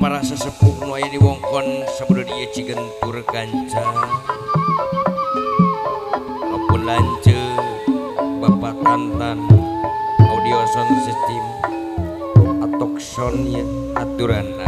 para sesepuh nu aya di wongkon sabada dieu cigentur kanca maupun lanceuk Bapak Tantan audio sound system atok sound ya aturanna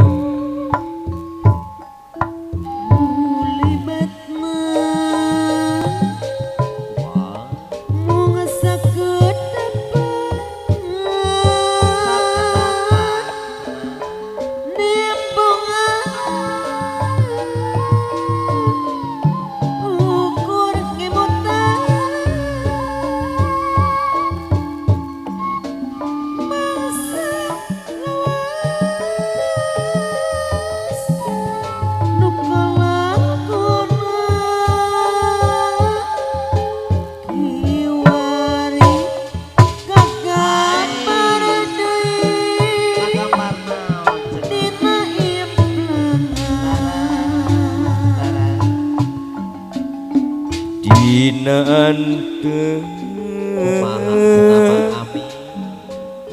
dina anteu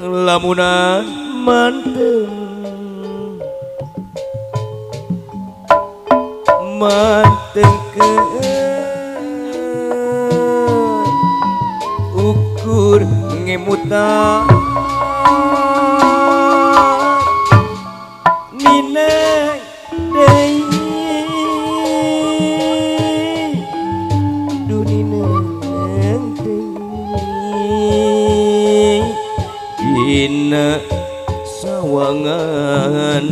lamunan manteng ukur ngemutan nineng deui dina sawangan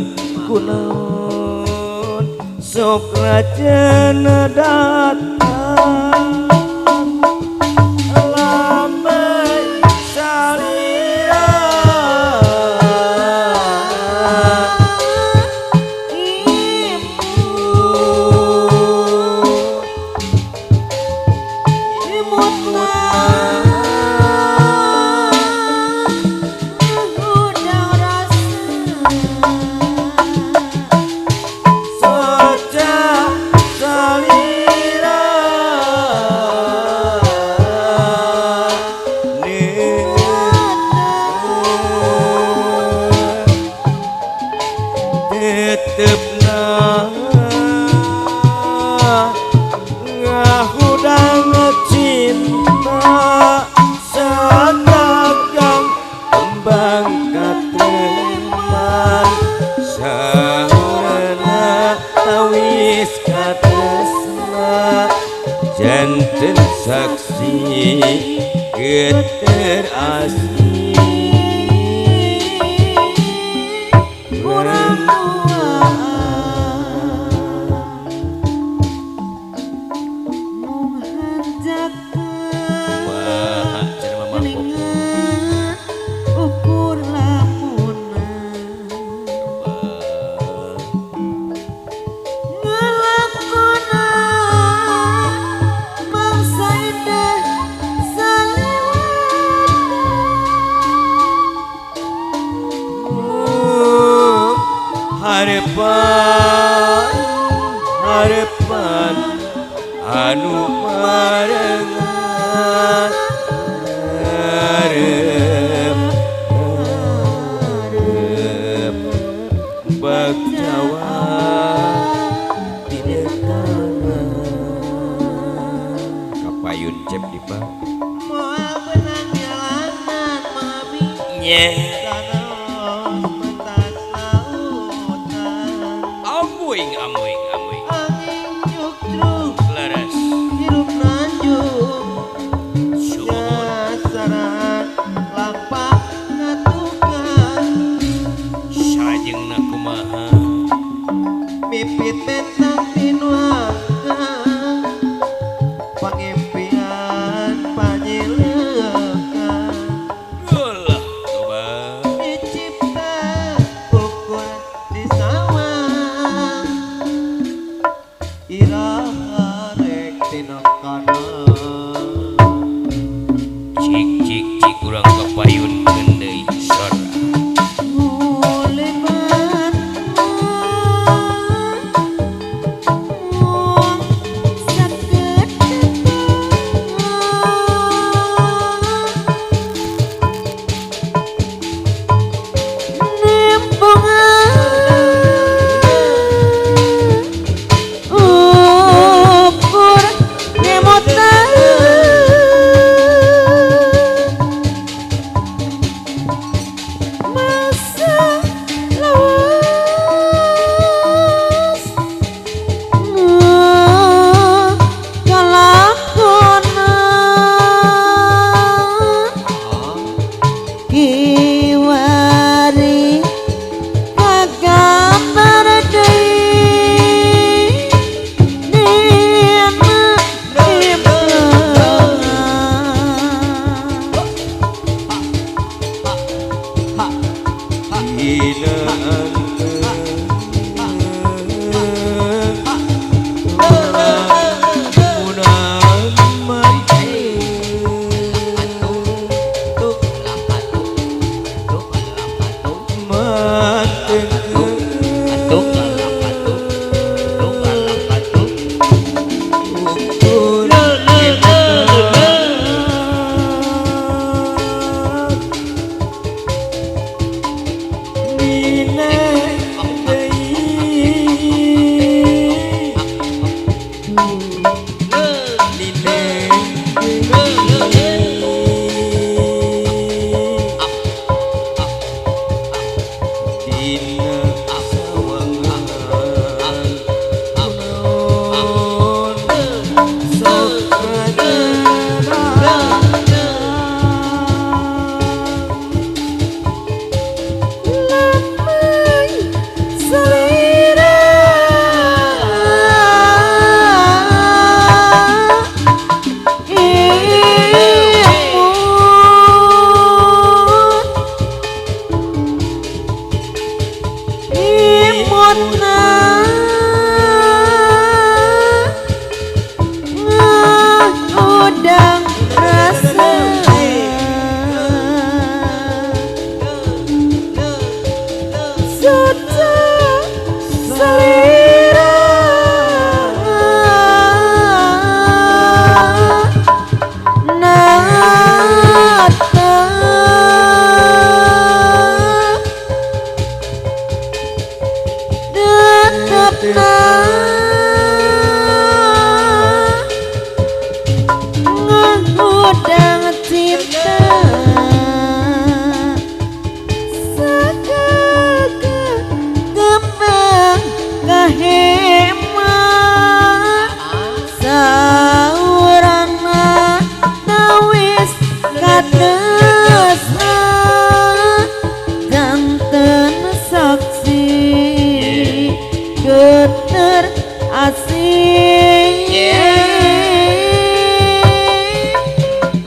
kunaon sok rajana datang lambai salira janten saksi geter asli orang tua ukur lamunan harapan anu marengat harep bak Jawa tidak kapayun cep di bang moal benang jalanan mami amuing angin juk truk laras hirup lanjut sasaran lapak ngatukan sajengnna kumaha mipit bentang tinuaka pangimpian panyilekan ulah coba dicipta ukur di sawah iraha rek tina kana cik urang kapayunkeun deui sora mulebat sakit nempongan kiwari kagambar deui dina ngudang cinta kembang kahemat saurana tawis katesna janten saksi geter asing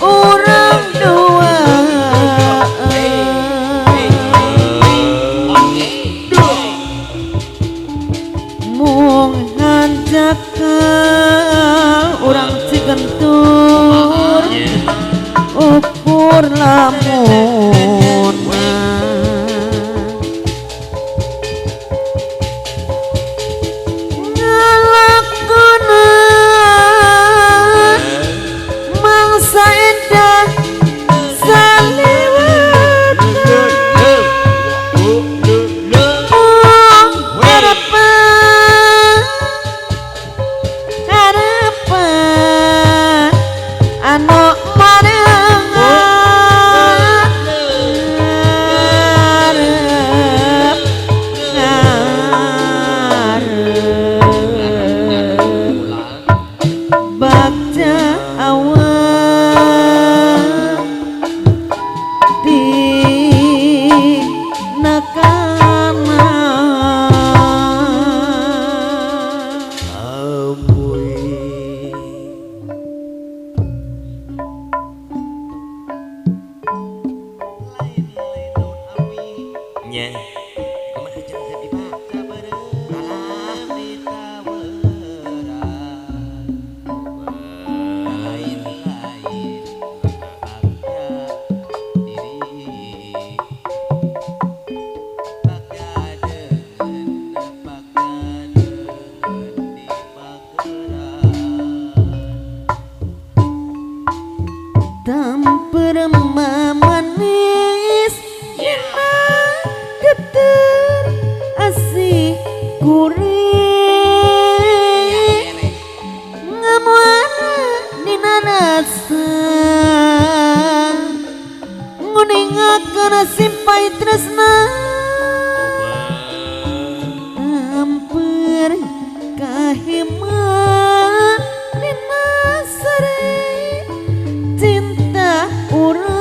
orang dua mung hanjak orang cigentur ukur lamun ngalakunan mangsa endah saliwat harapan anu marengan ngarep bakca awan di nakana nya kumaha jeung tadi Pak alah tamper manis geter asih kuring ngamuana dina rasa nguningakeun simpai tresna hampir kaheman dina sare cinta urang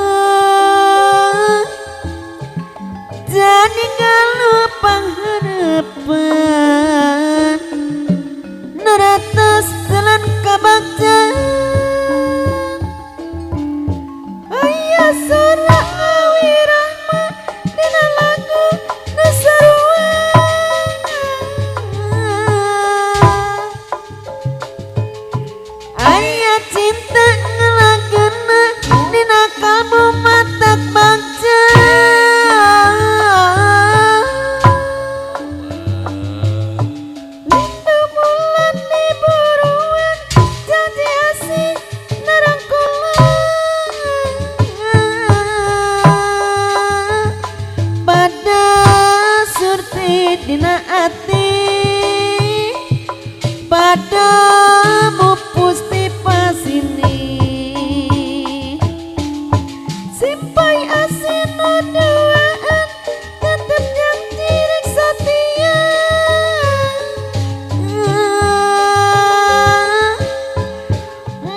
dina ati padamu pusti pasini simpai asin doaan tetep janji rek setia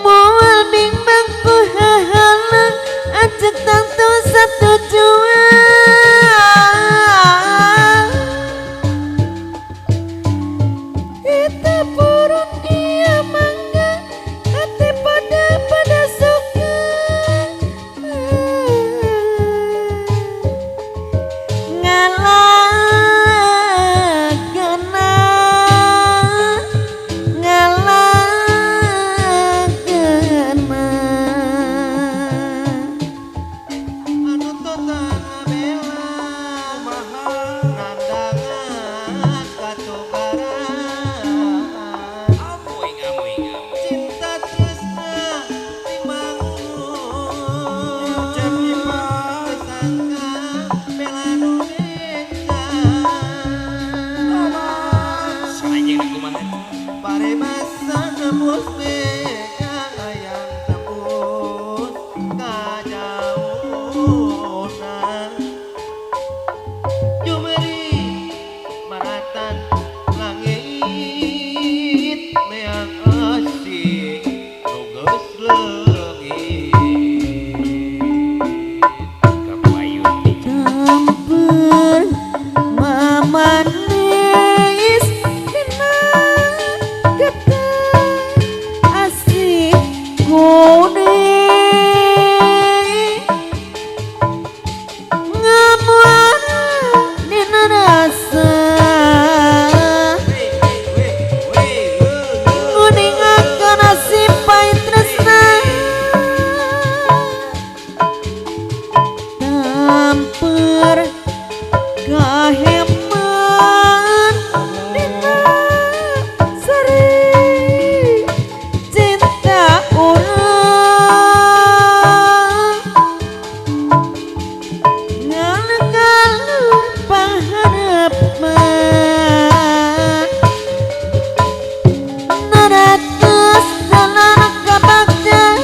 moal bimbang ku hahalang ajak tantu satu jua kita purun iya mangga hati pada suka ngalagana anu totana bela nandangan katubaran Amoy, amoy, amoy. cinta tresna timangun Jam lima. sangka bela nu Salajeng na kumaha. pare masa nembus mega yang tembus kajauhan jumeri maratan langit meang asih nugas leungit Kapayun ni. campur mamanis dina kata asik kuning ngamuana dina rasa kuning akan simpai tresna tampur kaheman dina seri cinta urang ngalur paharapan naratus dalam kabagdan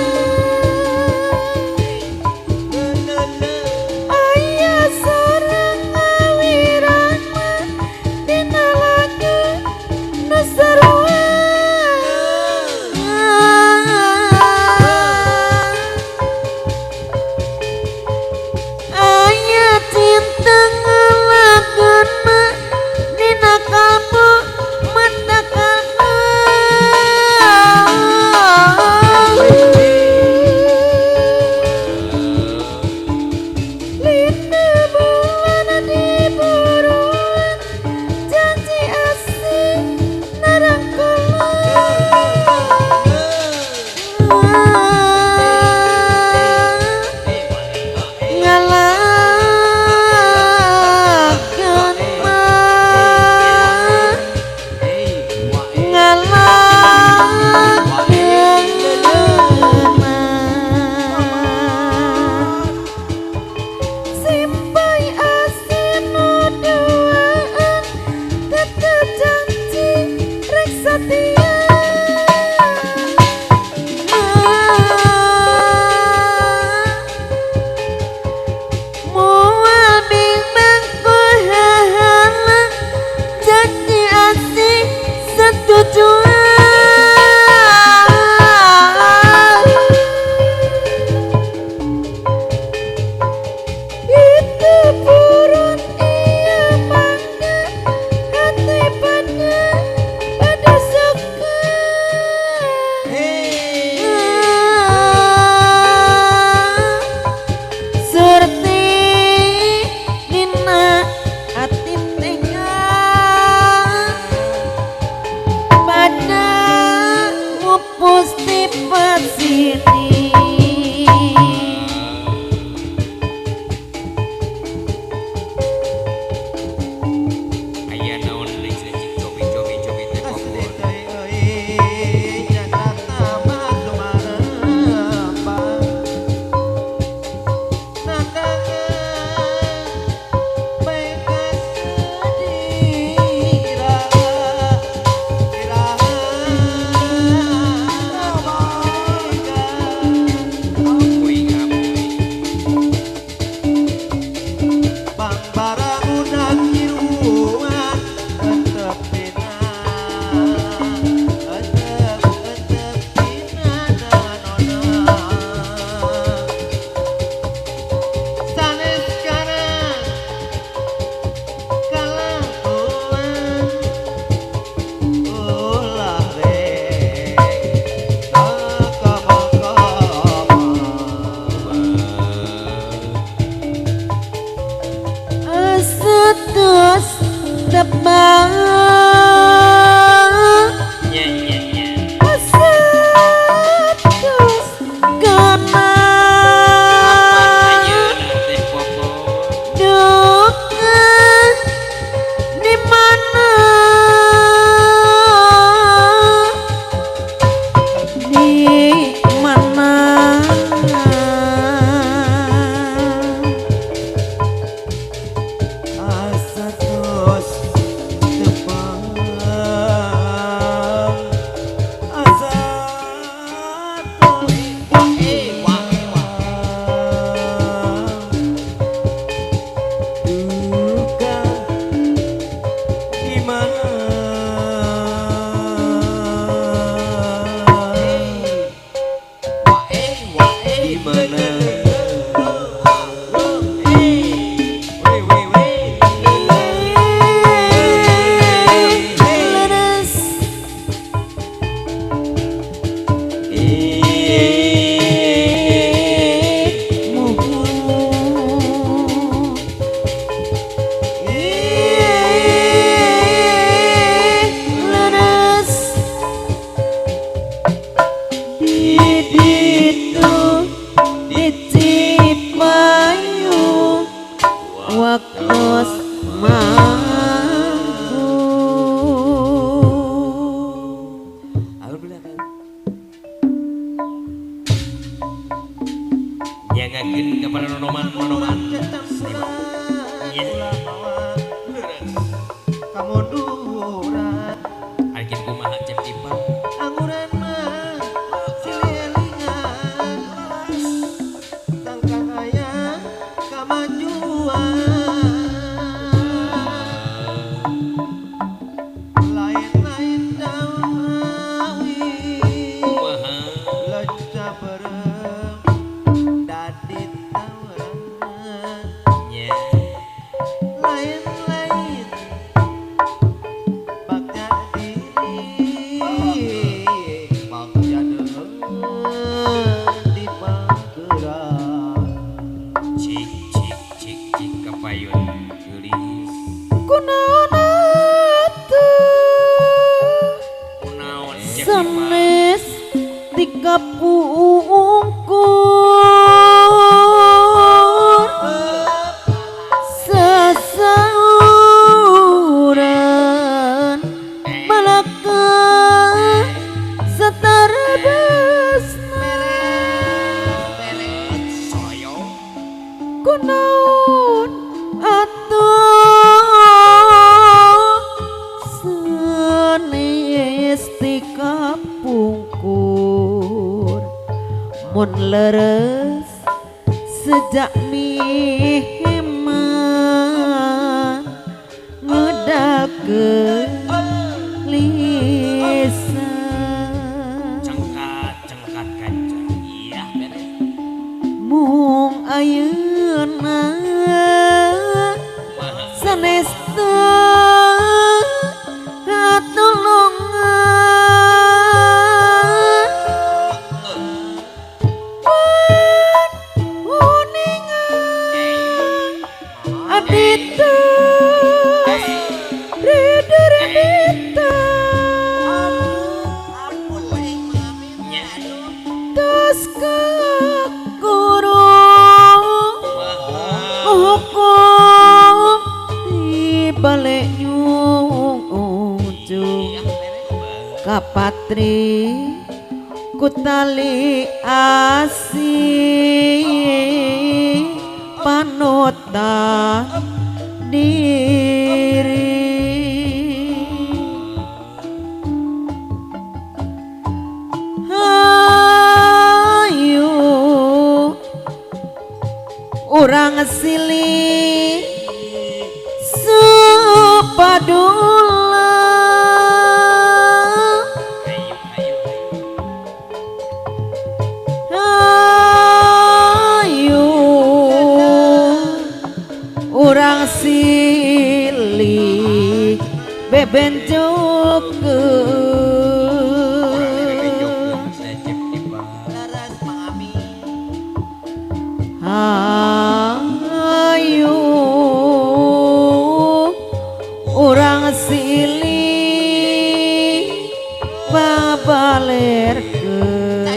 aya sareng ngawirama dina lagu nu sarua aya cinta ngalakeunna dina kalbu mata kalbu Lina bulan di buruan janji asing narangkulan ngalakeun mah ngalakeun mah waktos mangku Alhamdulillah kan. Nyangakeun kepada nonoman kamu duran Akhir kumaha cep timpal. anguran mah silielingan tangkang ayah kamajuan lain-lain daun awi Kumaha leca berem dadit tawaran nya lain-lain bak jadi bak jadi di Manggerak cik kapayun geulis. kunaon atuh Kunaon cep timpal. sanes dikapungkur sasauran balaka satara besna Soyo kunaon atuh sanes dikapungkur mun leres sejak miheman ngedakeun lisan cengkat kancang. Iya beres. mung ayeuna Kumaha sanes teu katulungan uningan adita rida nya tos kakurung hukum di balik nyungju kapatri kutali asih panutan diri ayo urang silih supadula ayo ayo urang silih bebenjokeun saya cep timpal. laras pangami ayo urang silih babalerkeun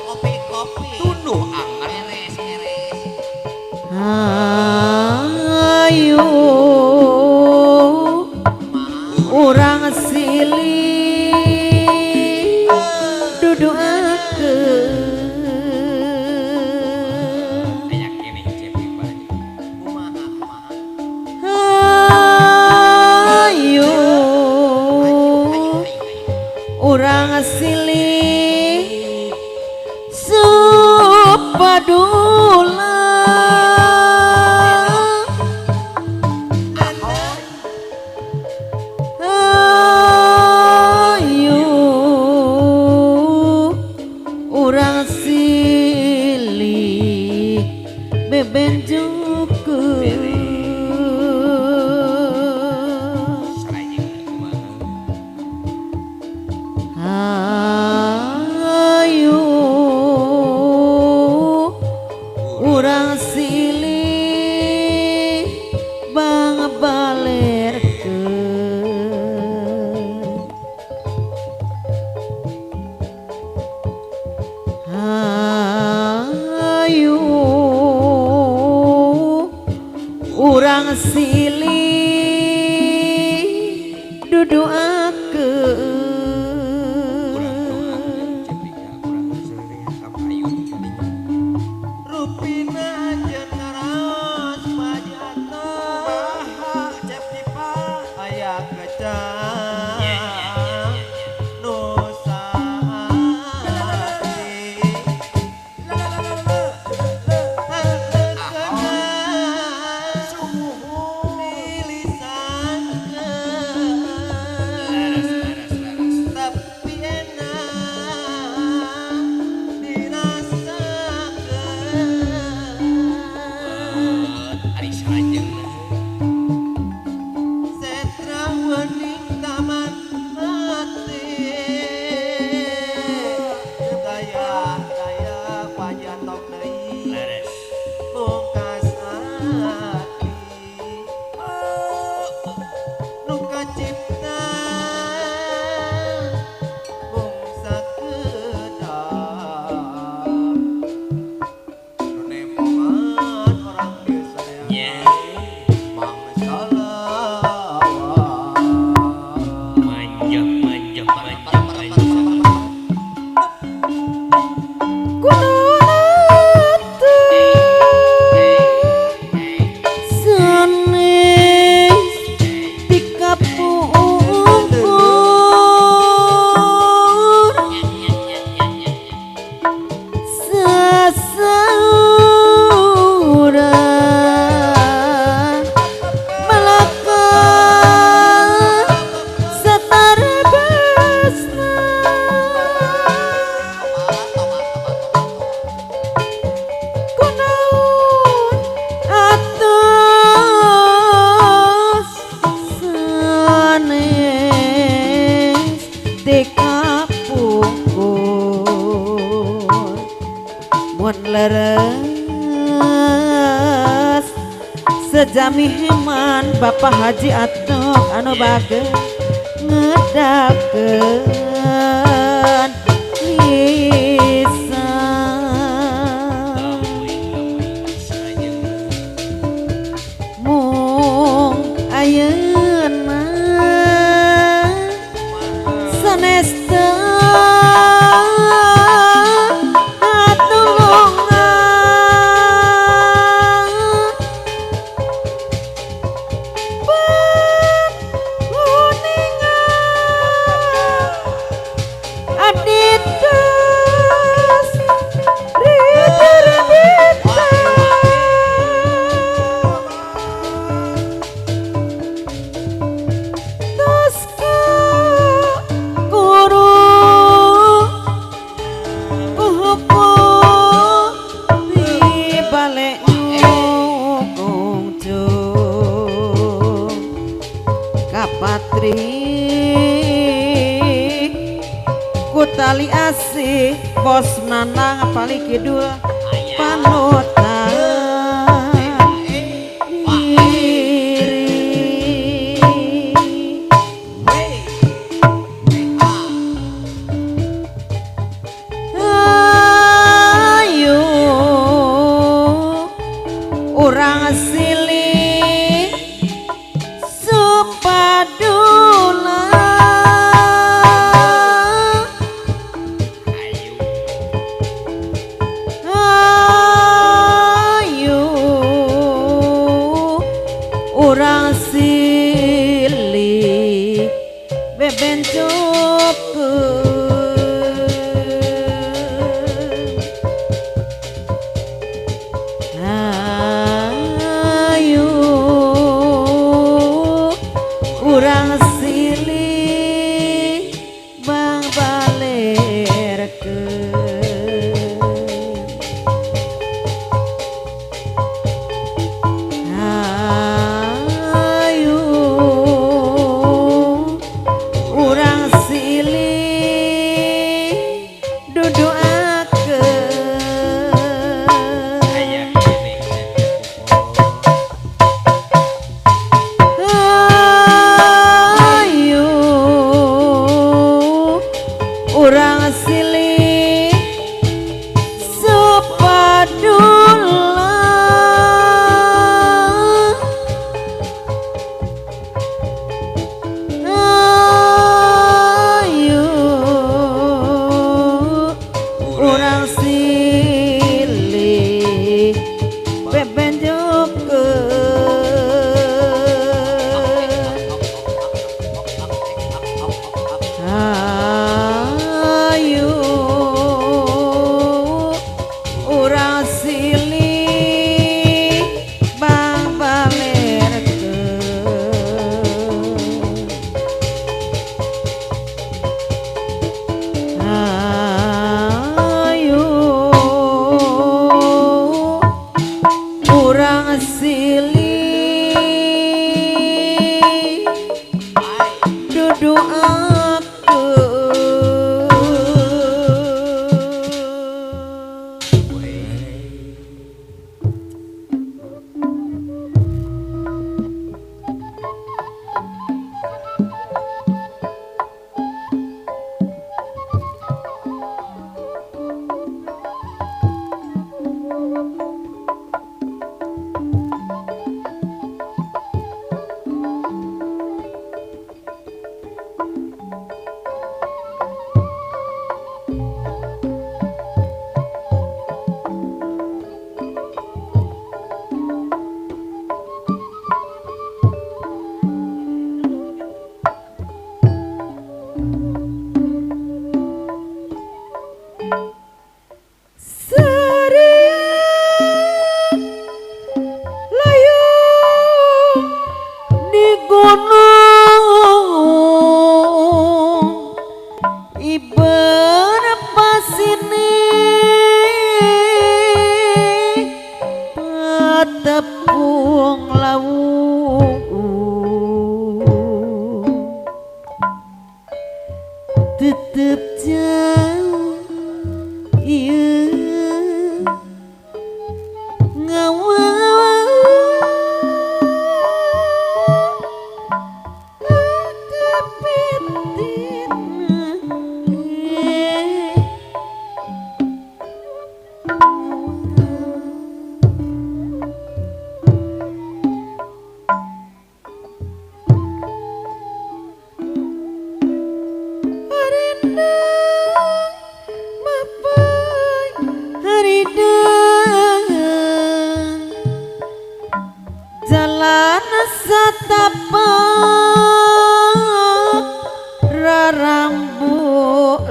kopi Tunduh angan ayo urang silih duduakeun ayak ini cep timpal. kumaha ayo urang silih supadula ayo urang silih bebenjokeun Saraya kumaha ayo urang silih balerkeun ayo urang silih duduakeun Rupina jeung ngaraos pajatna kumaha cep dipa aya kecang nu saati tapi enak dirasakeun Ari sarajeng setra wening taman hati daya pajatok deui leres. mungkas ati nu kacipta mung sakedah nu nemongan orang desa Nya manjak manjak manjak manjak. sanes dikapungkur sasaura melekat satarebasna kunaon atos sanes dikapungkur mun leres sejami heman Bapak Haji Atok anu bage ngedakeun lisan mung ayeuna sanes Kutali asih bos nanang pali kidul panutan iri ayo urang silih supadula urang silih bebencokeun ayo urang silih bang balerkeun ayo urang urang silih dudu aku tepung lawu tetep jauh iya ngawal tepetin jalan satapak rarambu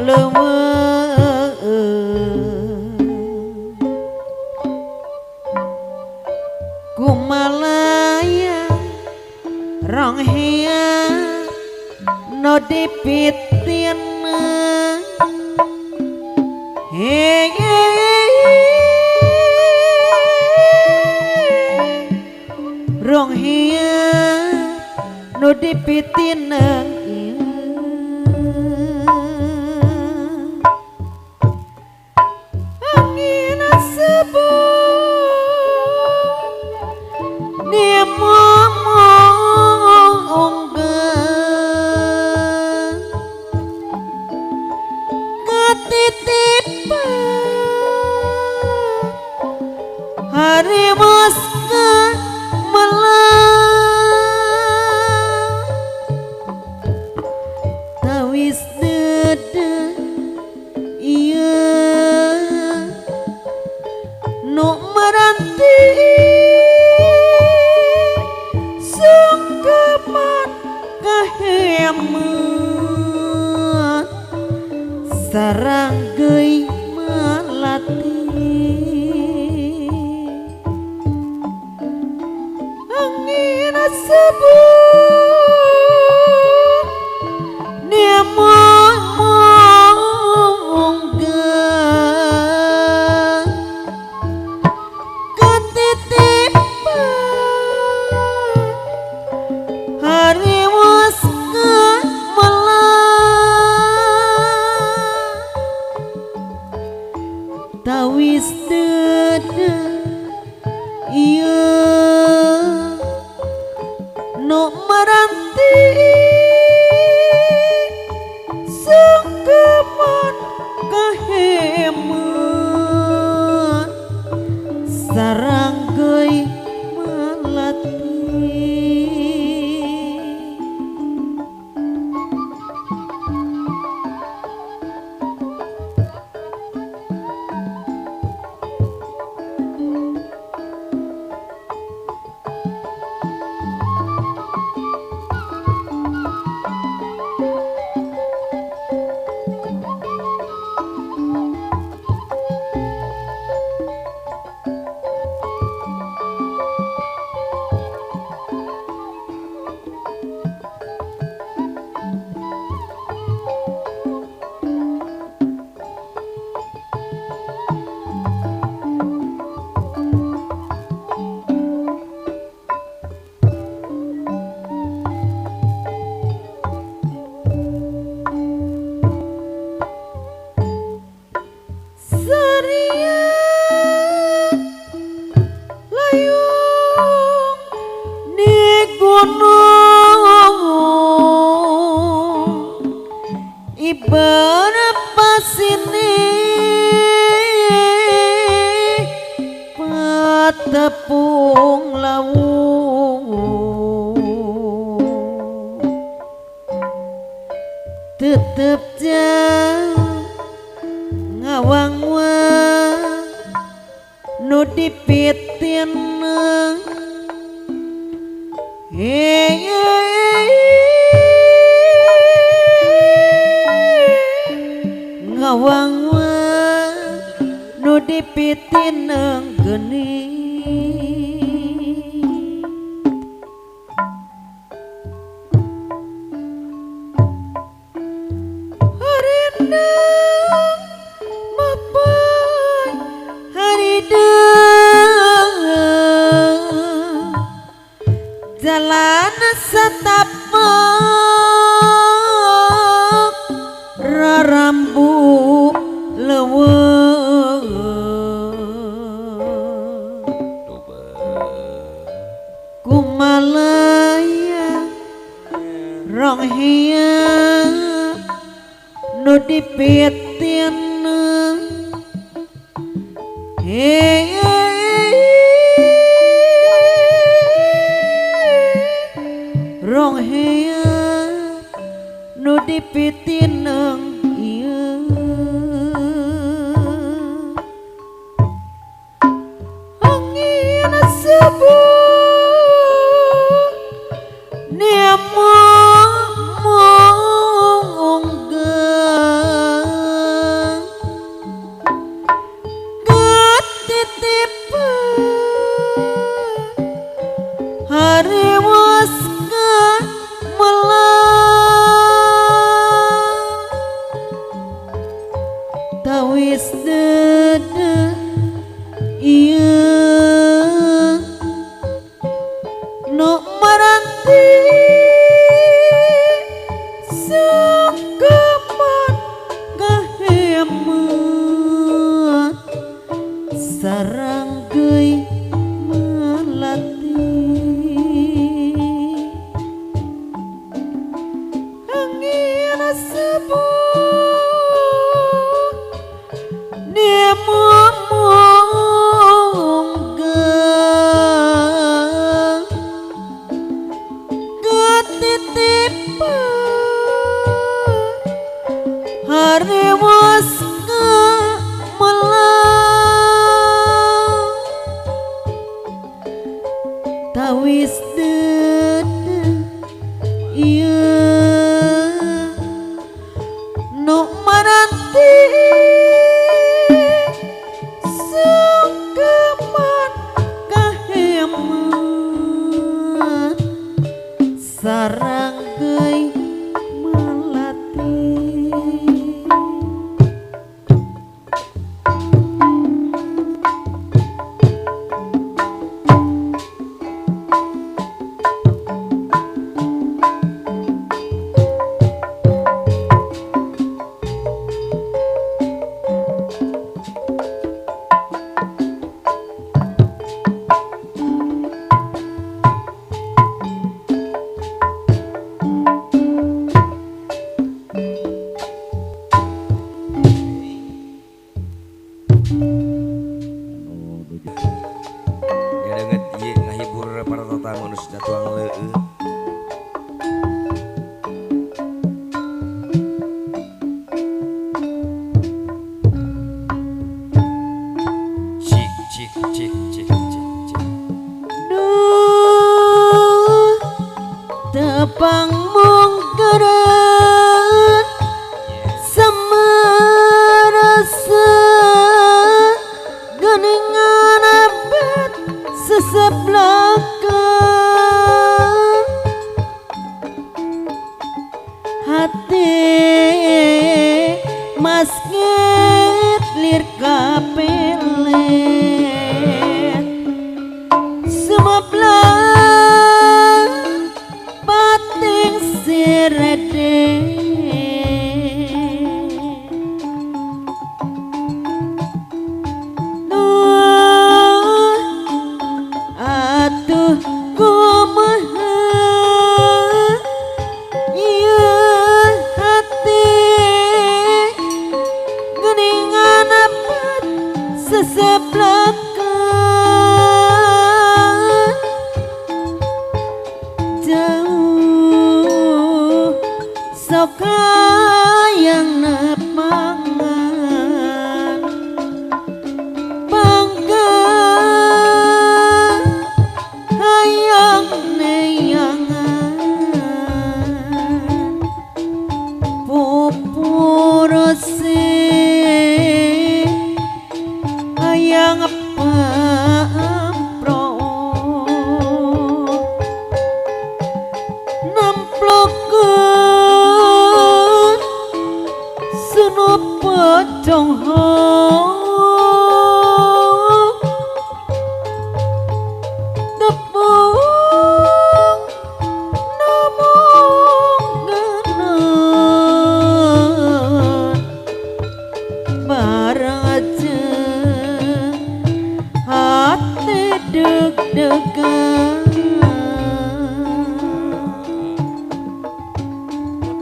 leuweung kumalaya ronghea no dipitin rong hia nu dipitin angin sebut dia ngomong ketitipan hari maska tawis dede iya nu meranti sungkeman kahemat sarang geui melati angin sebut dia ngomong ketitipan hari waska malah tawis dede iya no meran gunung ibarat pasine patepung lawu tetep jauh ngawang nu dipitin ngawang nu dipitin geni harina mapai harida jalan setapak rarambu leuweung kumalaya rong hiang nu dipitin rong hiang nu dipitin ieu angin sebuah nemo monggang katitipan hari waskan melang tawis dede iya no maranti sangkaman gahemat sarang geui melati angin sebuah nemo monggang katitipan hari waska melang tawis dede iya no maranti sangkaman kahemat sarang geui melati ya deungeut ieu ngahibur para tatamu nu sudah tuang leueuh cik cik cik cik cik cik duh tepang mungkeun samarasa geningan abet sesebelakan hati masket lir kapelet sumeblah pating sirede atuh kumaha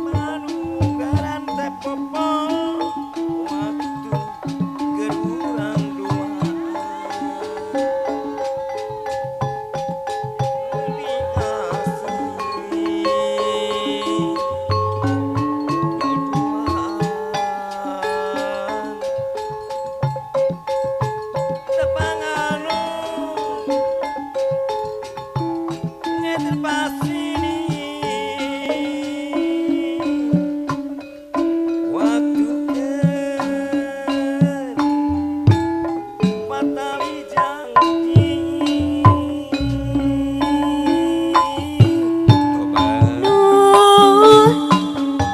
Panunggaran teh popo waktu gerurang dua Beli asli duduaan Tepanganu ngeter pasini waktu patali janji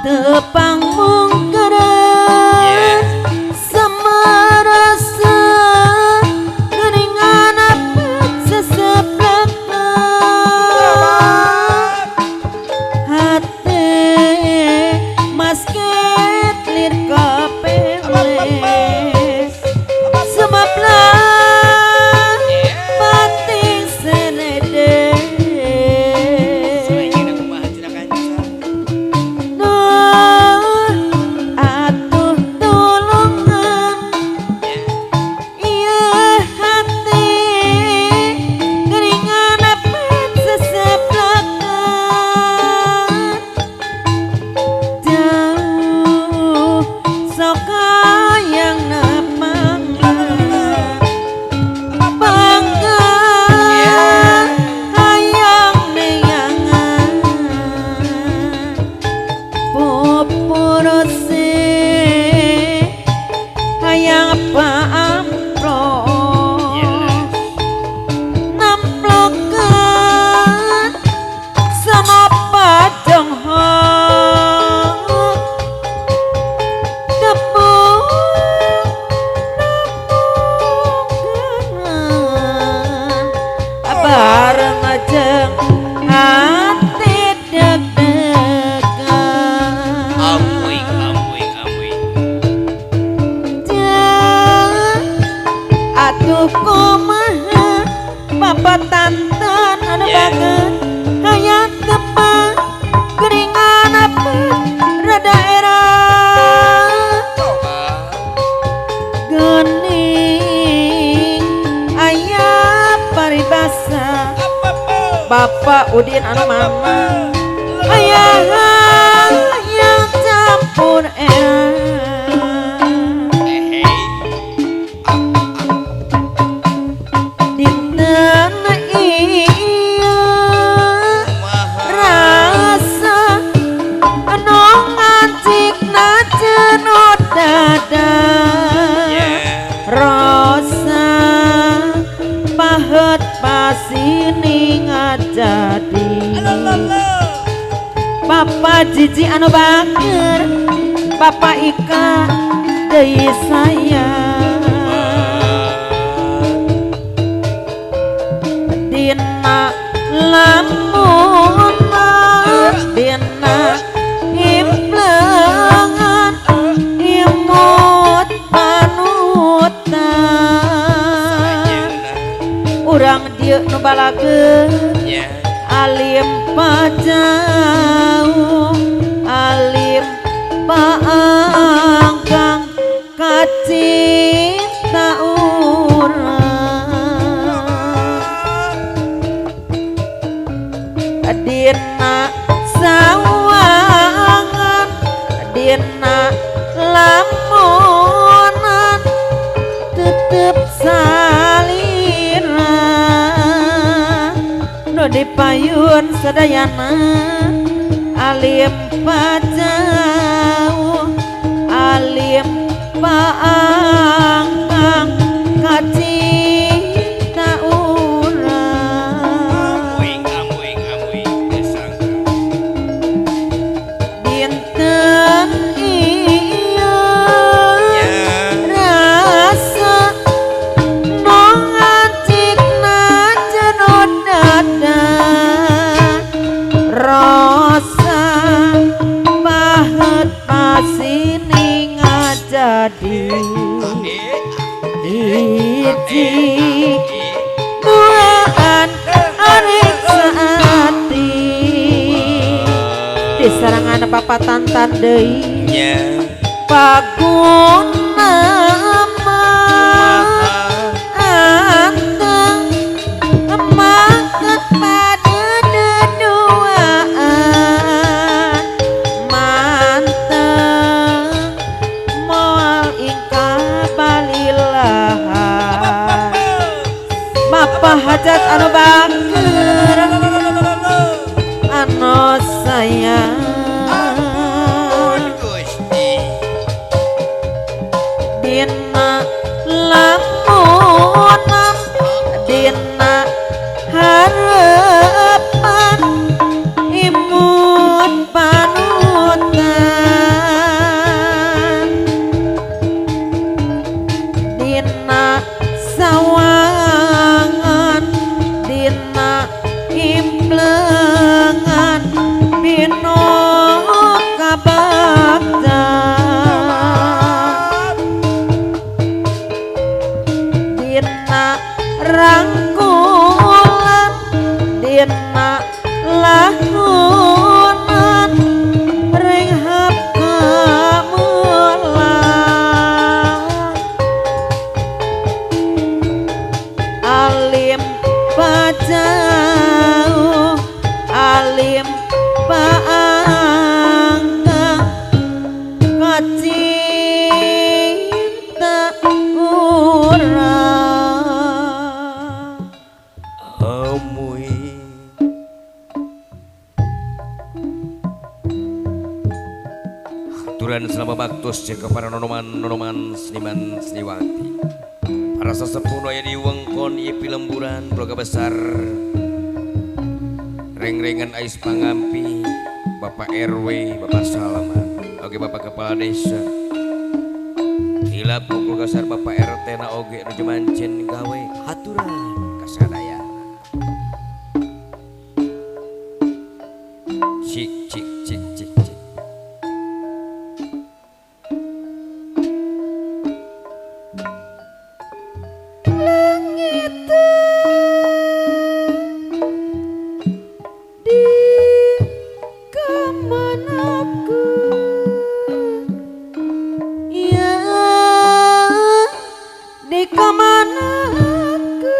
tepang mungkeren semerasa keringan apa seseplakan hati masket lir kapeles semaplan bating senede Selain kumaha cenah kanca atuh tulungan iya hati keringan apa seseplakan jauh soka yang napangna bangga hayang neyangan pupurose hayang paampro namplokan sama pajong tepung namungan bareng ajeng hati deg-degan Amwing atuh kumaha papa tantan anu banget hayang tepang keringan apa rada era gening aya paribasa Bapak Udin anu mama aya yang campur era dinten iya rasa anu ngancikna cenut dada rasa pahet pasini ngajadi Bapak Jiji anu bager Bapak Ika deui sayang dina lamun dina implengan imut panutan urang dieu nu balageun alim pajauh alim paangkang kacinta urang dina sawangan dina lamunan tetep salira nu dipayun sadayana alim pajauh alim paangkang kacinta urang dinten iya rasa nu ngancikna cenut dada rasa pahet pasini ngajadi Disarangan papatan tandei nya Paguna anteng maket pada deduaan manteng moal ingkang balilahan Bapa hajat anu bakeur anu sayang Dina lamunan Dina harapan imut panutan Dina sawangan Dina implengan Dino kabaktan Dina rangkulan Dina lahunan Renghap kemulan Alim pajauh Alim paangga Kacinta urang Amuy Haturan selama baktus cek para nonoman seniman seniwati para sesepuh aya di wengkon ieu pilemburan keluarga besar reng-rengan ais pangampi Bapak RW Bapak Salaman oge Bapak Kepala Desa hilap keluarga besar Bapak RT na oge nu jemancen gawe haturan kasadayana cik cik cik cik cik di kemanaku ya di kemanaku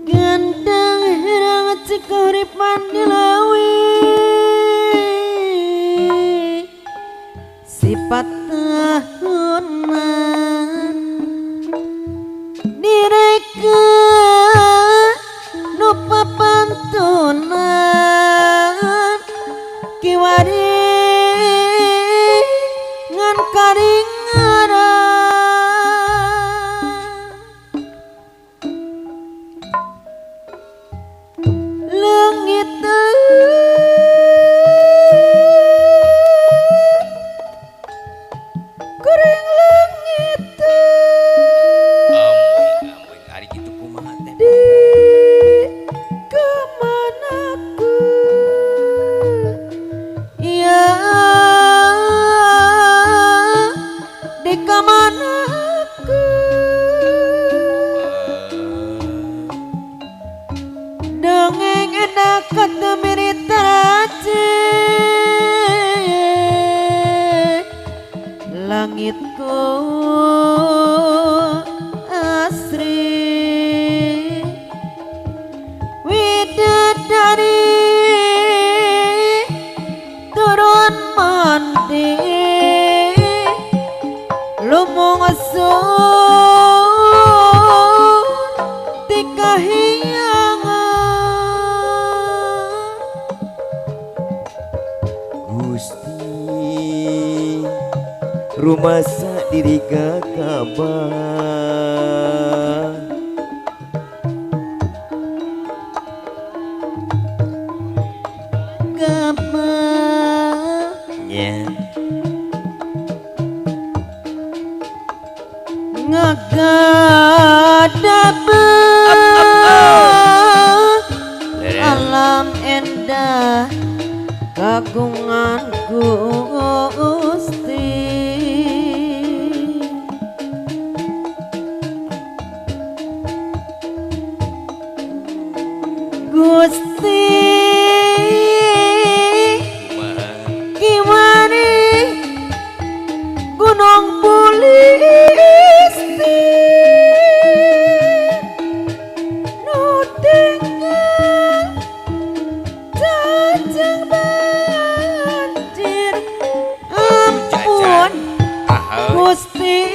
gendang hirang cikuripan dilawi sifat tahunan direka lupa pantunan kiwari ngan karingaran langit kuring langit amuy ari kitu kumaha teh di kemanaku ya di kemanaku dongeng enak kata miritace langitku asri widadari turun mandi lumung sun tikahiyangan Gusti rumasa diri kakabah gabah nya ngagadabah alam endah kagunganku Gusti Gusti kumaha kiwani Gunung Pulisti nudengan jajang banjir ampun ahau Gusti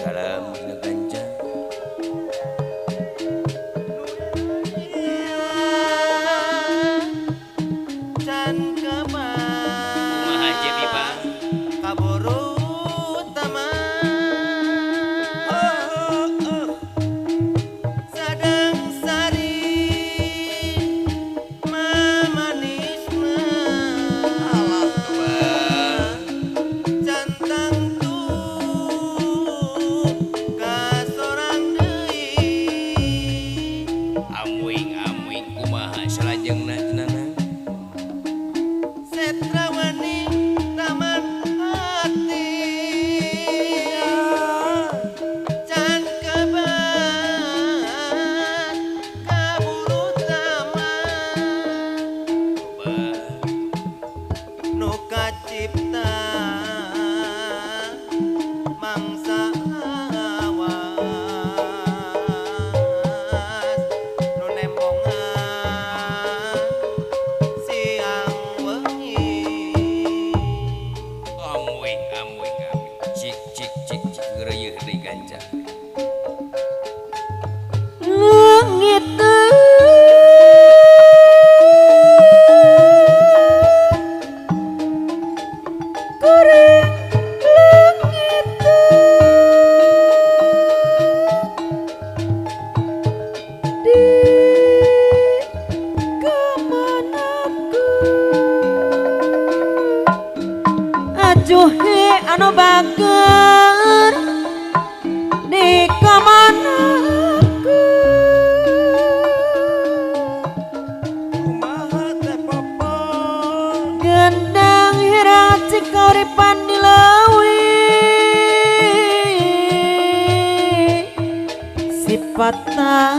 dalam gila ganja dan kebal kumaha je biba kaburu sadang sari mamanisna alah kebal jantang tu kasorang deui amuing kumaha salajengna cenana setrawani taman hati can keban kaburu taman nu kacipta mangsa awas nu nembongan siang wengi amuing cik gereuyeun deui ganja langit kuring langit di kamanaku ajuhe anu bager di kamanaku kumaha teh popon gendang hiraci kauripan di lawi sipatan